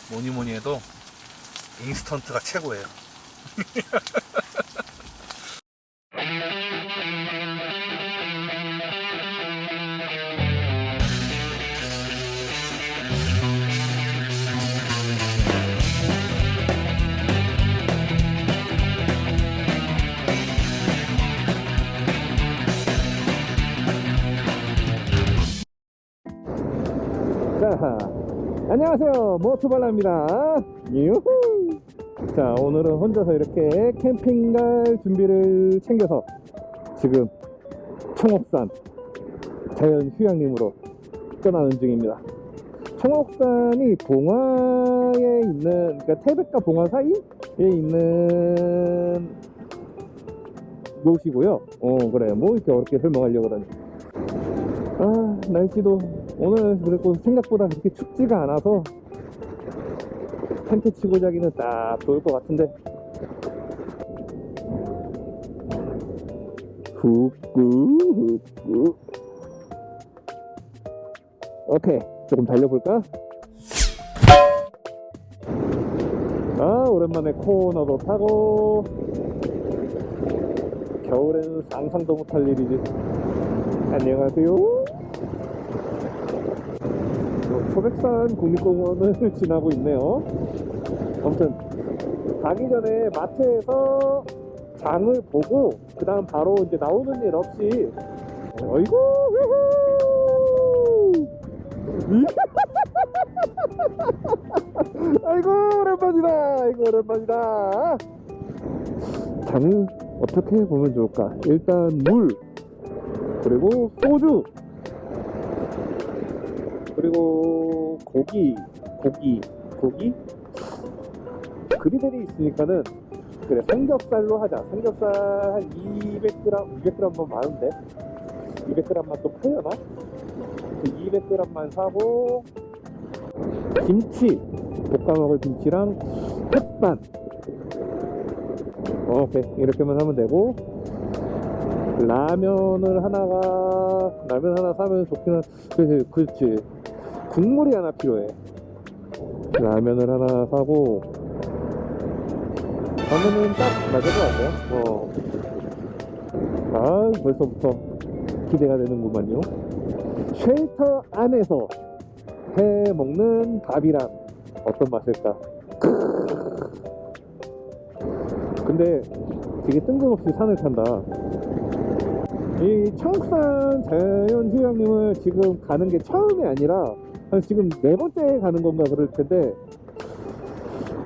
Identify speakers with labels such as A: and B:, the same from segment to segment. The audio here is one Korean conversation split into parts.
A: 뭐니 뭐니 해도 인스턴트가 최고예요.
B: 자, 안녕하세요. 모토발라입니다. 유후. 자, 오늘은 혼자서 이렇게 캠핑 갈 준비를 챙겨서 지금 청옥산 자연휴양림으로 떠나는 중입니다. 청옥산이 봉화에 있는, 그러니까 태백과 봉화 사이에 있는 곳이고요. 그래, 뭐 이렇게 어렵게 설명하려고 그러니. 날씨도 오늘 그래도 생각보다 그렇게 춥지가 않아서 텐트 치고 자기는 딱 좋을 것 같은데. 후꾸 오케이, 조금 달려볼까? 오랜만에 코너도 타고. 겨울에는 상상도 못할 일이지. 안녕하세요. 소백산 국립공원을 지나고 있네요. 아무튼 가기 전에 마트에서 장을 보고 그 다음 바로 이제 나오는 일 없이, 어이구 아이고 오랜만이다. 아이고 오랜만이다. 장을 어떻게 보면 좋을까? 일단 물, 그리고 소주, 그리고 고기 그리들이 있으니까는, 그래, 삼겹살로 하자. 삼겹살 한 200g 200g만 많은데 200g만 또 팔려나? 200g만 사고, 김치, 볶아 먹을 김치랑 햇반. 오케이, 이렇게만 하면 되고, 라면 하나 사면 좋긴 한데, 그렇지, 국물이 하나 필요해. 라면을 하나 사고 하면은 딱 맞을 것 같아요. 벌써부터 기대가 되는구만요. 쉘터 안에서 해 먹는 밥이란 어떤 맛일까? 근데 되게 뜬금없이 산을 탄다. 이 청옥산 자연휴양림을 지금 가는 게 처음이 아니라 한 지금 4번째 가는 건가 그럴 텐데,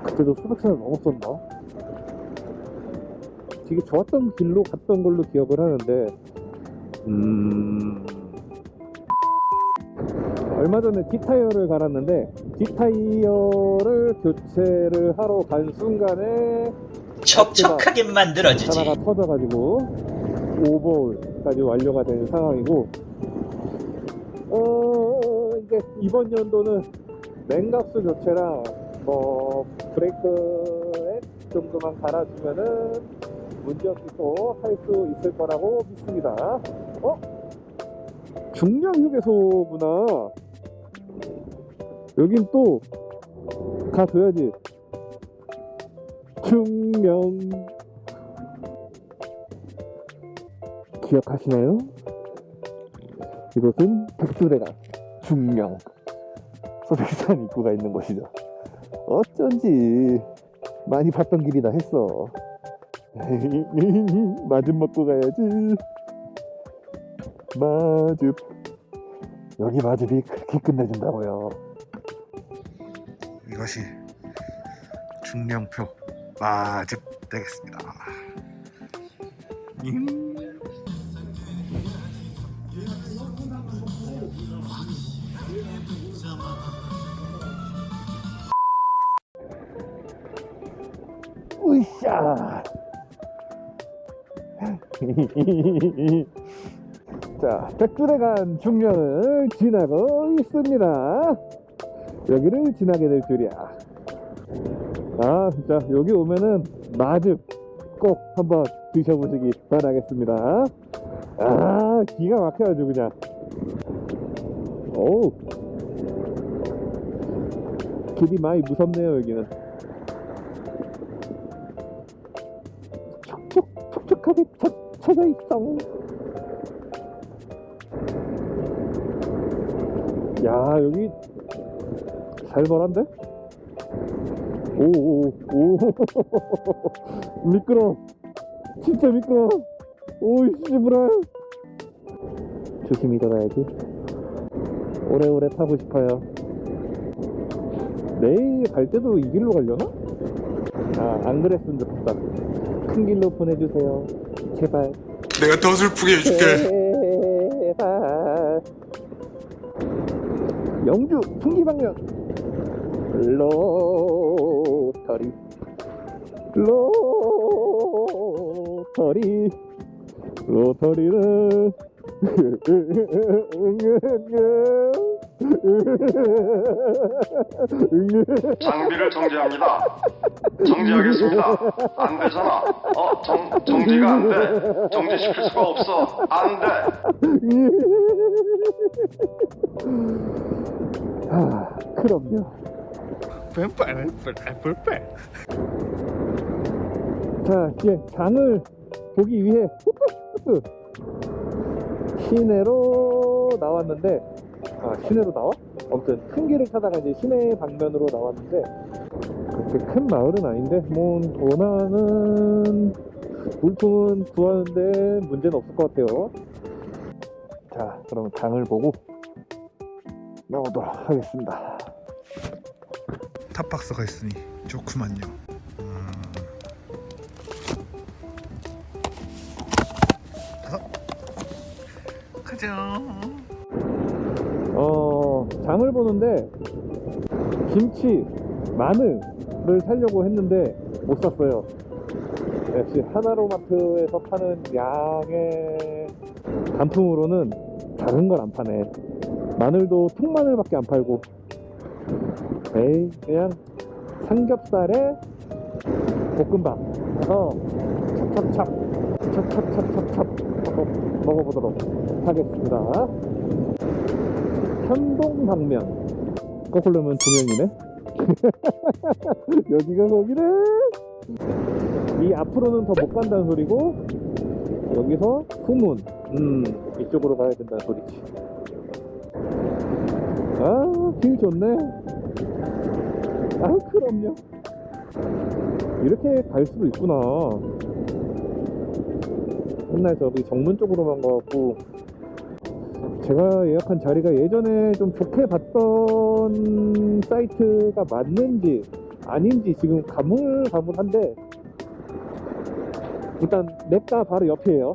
B: 그때도 소백산을 넘었었나? 되게 좋았던 길로 갔던 걸로 기억을 하는데, 얼마 전에 뒷타이어를 갈았는데, 뒷타이어를 교체를 하러 간 순간에
C: 촉촉하게 만들어주지.
B: 하나가 터져가지고 오버홀까지 완료가 된 상황이고, 이제 이번 연도는 냉각수 교체랑 뭐 브레이크 앱 정도만 갈아주면은 문제없이 또 할 수 있을 거라고 믿습니다. 중량휴게소구나. 여긴 또 가줘야지. 중량 기억하시나요? 이곳은 백두대간 중령 소백산 입구가 있는 곳이죠. 어쩐지 많이 봤던 길이다 했어. 마즙 먹고 가야지. 마즙. 여기 마즙이 그렇게 끝내준다고요.
A: 이것이 중량표 마즙 되겠습니다.
B: 으쌰. 자, 백두대간 중령을 지나고 있습니다. 여기를 지나게 될 줄이야. 진짜 여기 오면은 마즙 꼭 한번 드셔보시기 바라겠습니다. 기가 막혀가지고 그냥. 길이 많이 무섭네요 여기는. 촉촉하게 쳐져 있어. 야 여기 살벌한데? 오오오 미끄러. 진짜 미끄러. 오이 씨부라. 조심히 들어가야지. 오래오래 타고 싶어요. 내일 갈 때도 이 길로 가려나? 아, 안 그랬으면 좋겠다. 큰 길로 보내주세요. 제발.
A: 내가 더 슬프게 해줄게.
B: 제발. 영주 풍기방면 로터리 로터리는
D: 장비를 정지합니다. 정지하겠습니다. 안 되잖아. 정지가 안 돼. 정지시킬 수가 없어. 안 돼.
B: 아, 그럼요. 자, 이제 장을 보기 위해 시내로 나왔는데, 아, 시내로 나와? 아무튼 큰 길을 타다가 이제 시내 방면으로 나왔는데, 그렇게 큰 마을은 아닌데, 뭐 원하는 물품은 구하는데 문제는 없을 것 같아요. 자, 그럼 장을 보고 나오도록 하겠습니다.
A: 탑박스가 있으니 좋구만요. 가자.
B: 장을 보는데 김치, 마늘을 사려고 했는데 못 샀어요. 역시 하나로마트에서 파는 양의 단품으로는 작은 걸 안 파네. 마늘도 통마늘밖에 안 팔고, 에이, 그냥 삼겹살에 볶음밥 해서 찹찹찹 먹어보도록 하겠습니다. 현동방면 거꾸로면 두 명이네. 여기가 거기네. 이 앞으로는 더 못 간다는 소리고, 여기서 후문, 이쪽으로 가야 된다는 소리지. 아, 길 좋네. 아, 그럼요. 이렇게 갈 수도 있구나. 맨날 저기 정문 쪽으로만 가갖고, 제가 예약한 자리가 예전에 좀 좋게 봤던 사이트가 맞는지 아닌지 지금 가물가물한데, 일단 냅다 바로 옆이에요.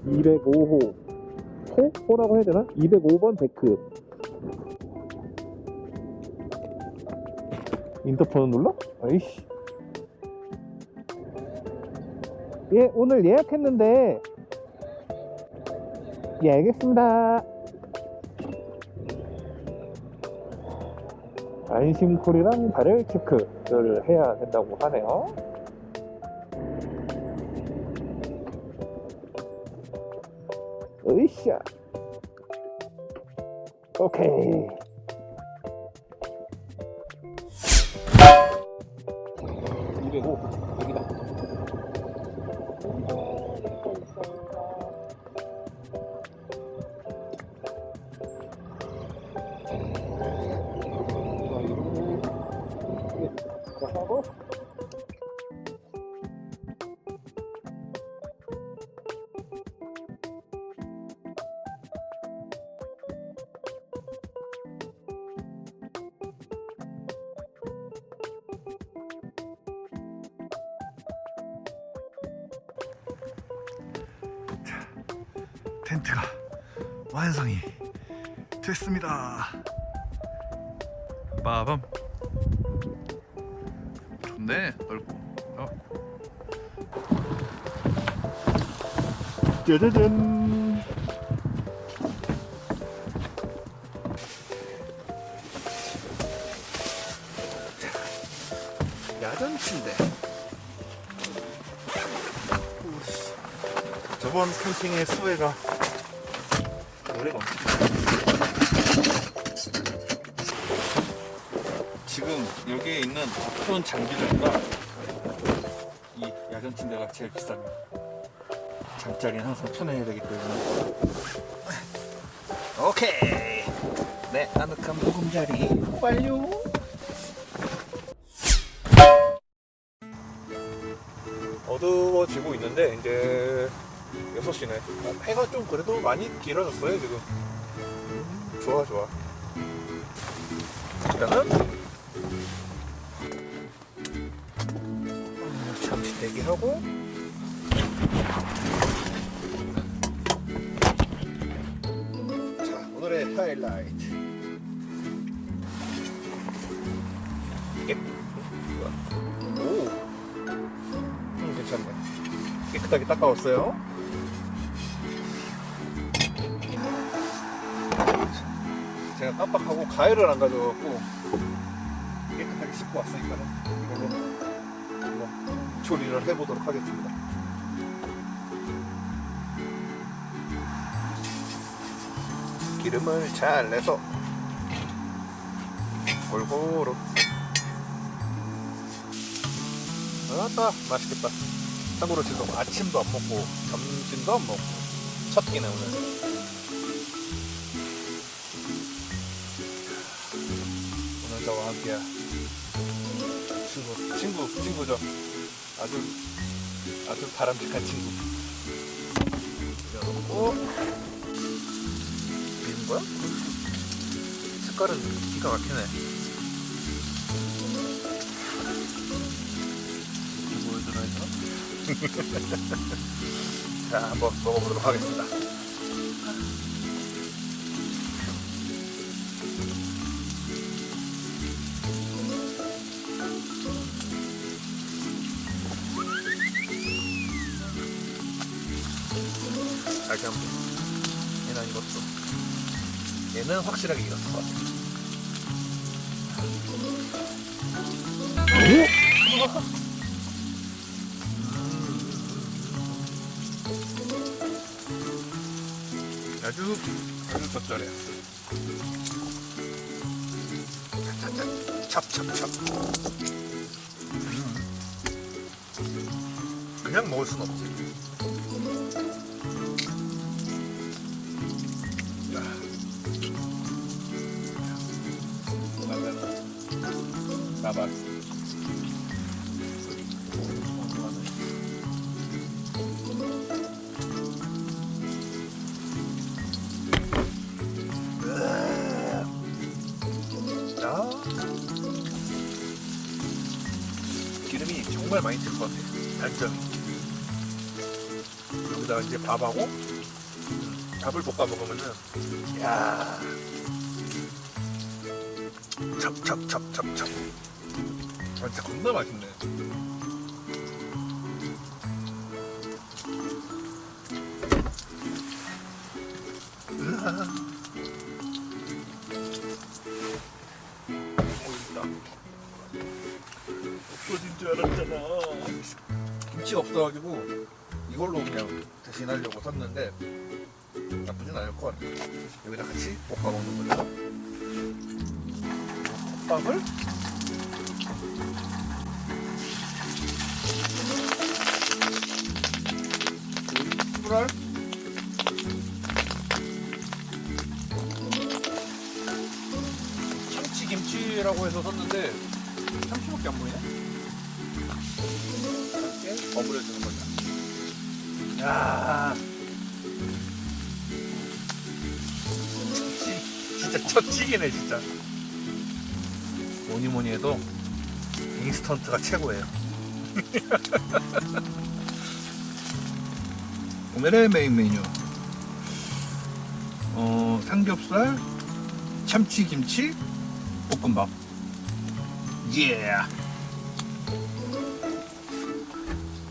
B: 205호 호라고 해야 되나? 205번 데크. 인터폰을 눌러? 아이씨. 예, 오늘 예약했는데. 예, 알겠습니다. 안심콜이랑 발열 체크를 해야 된다고 하네요. 으쌰. 오케이. 여기다. 하고
A: 텐트가 완성이 됐습니다. 빠밤. 좋네, 넓고.
B: 짜자잔.
A: 야전 침대. 저번 캠핑의 수혜가 오래가 없지. 지금 여기에 있는 큰 장비들보다 이 야전 침대가 제일 비쌉니다. 잠자리는 항상 편해야 되기 때문에. 오케이. 네, 아늑한 보금자리 완료. 어두워지고 있는데 이제 6시네. 해가 좀 그래도 많이 길어졌어요 지금. 좋아. 일단은 잠시 대기하고 자, 오늘의 하이라이트. 오, 괜찮네. 깨끗하게 닦아왔어요. 제가 깜빡하고 가위를 안 가져갖고 깨끗하게 씻고 왔으니까는 이걸로 한번 조리를 해보도록 하겠습니다. 기름을 잘 내서 골고루. 아따 맛있겠다. 참고로 지금 아침도 안 먹고 점심도 안 먹고 첫 끼네 오늘. 오늘 저와 함께 친구죠. 아주 바람직한 친구. 그려놓고 비는 거야? 색깔은 기가 막히네. 자, 한번 먹어보도록 하겠습니다. 다시 한번. 얘는 안 익었어. 얘는 확실하게 익었을 것 같아. 아주 적절해. 찹찹찹. 그냥 먹을 순 없지. 나봐. 기름이 정말 많이 들 것 같아요. 단점이. 여기다가 이제 밥하고 밥을 볶아 먹으면은, 야, 찹찹찹찹찹. 진짜 겁나 맛있네. 없어진 줄 알았잖아. 김치가 없어가지고 이걸로 그냥 대신하려고 샀는데 나쁘진 않을 것 같아. 여기다 같이 볶아 먹는 거죠. 컵밥을 꿀알 참치김치라고 해서 샀는데 참치밖에 안 보이네. 이렇게 버무려주는 거죠. 야, 진짜 첫 찌기네 진짜. 뭐니 해도 인스턴트가 최고예요. 오늘의 메인 메뉴, 삼겹살, 참치김치, 볶음밥. 예.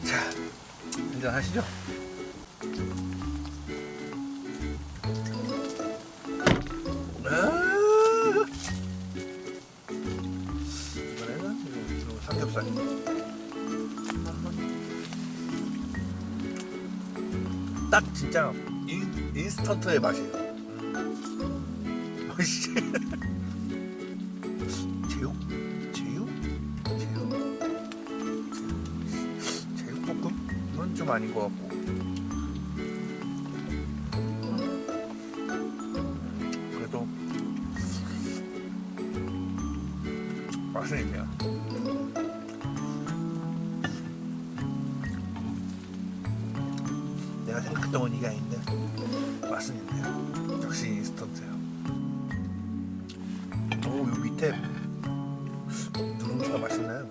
A: 자, 한잔 하시죠. 이번에는 요 삼겹살. 딱 진짜 인스턴트의 맛이에요. 제육? 좀 아닌 것 같고. 그래도 맛은 있네요. 내가 생각했던 건 이게 아닌데 맛은 있네요. 역시 인스턴트예요. 오, 요 밑에 누룽지가 맛있나요?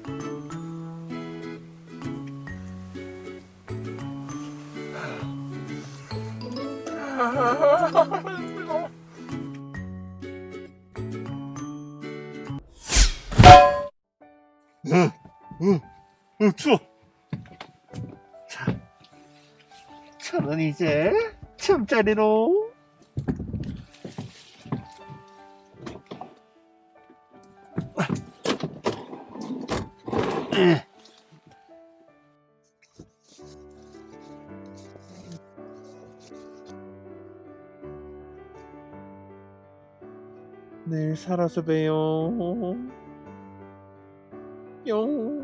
A: 추워. 자, 저는 이제 잠자리로. 내일 살아서 봬요. 뿅.